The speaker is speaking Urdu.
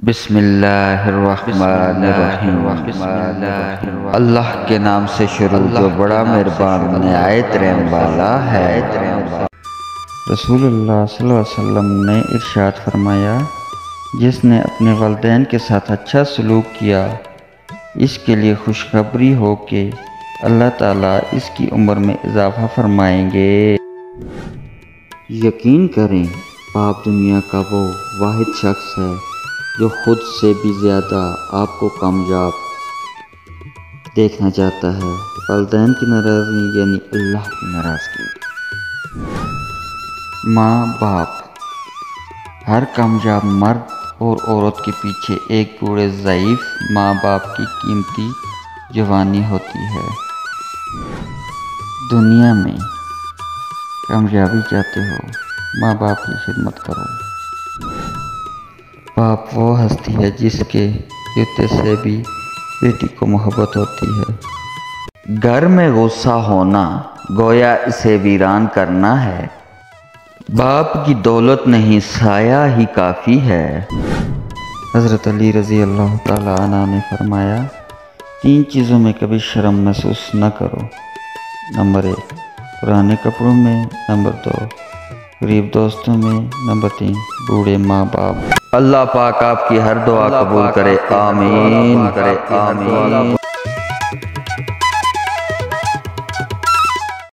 بسم اللہ الرحمن الرحیم اللہ کے نام سے شروع جو بڑا مہربان نہایت رحم والا ہے۔ رسول اللہ صلی اللہ علیہ وسلم نے ارشاد فرمایا، جس نے اپنے والدین کے ساتھ اچھا سلوک کیا اس کے لیے خوشخبری ہو کہ اللہ تعالیٰ اس کی عمر میں اضافہ فرمائیں گے۔ یقین کریں باپ دنیا کا وہ واحد شخص ہے جو خود سے بھی زیادہ آپ کو کامیاب دیکھنا چاہتا ہے۔ والدین کی ناراضگی یعنی اللہ کی ناراضگی۔ ماں باپ، ہر کامیاب مرد اور عورت کے پیچھے ایک بوڑھے ضعیف ماں باپ کی قیمتی جوانی ہوتی ہے۔ دنیا میں کامیابی چاہتے ہو، ماں باپ کی خدمت کرو۔ باپ وہ ہستی ہے جس کے جوتے سے بھی بیٹی کو محبت ہوتی ہے۔ گھر میں غصہ ہونا گویا اسے ویران کرنا ہے۔ باپ کی دولت نہیں سایہ ہی کافی ہے۔ حضرت علی رضی اللہ تعالیٰ عنہ نے فرمایا، 3 چیزوں میں کبھی شرم محسوس نہ کرو۔ نمبر 1 پرانے کپڑوں میں، نمبر 2 غریب دوستوں میں، نمبر 3 بوڑھے ماں باپ۔ اللہ پاک آپ کی ہر دعا قبول کرے، آمین۔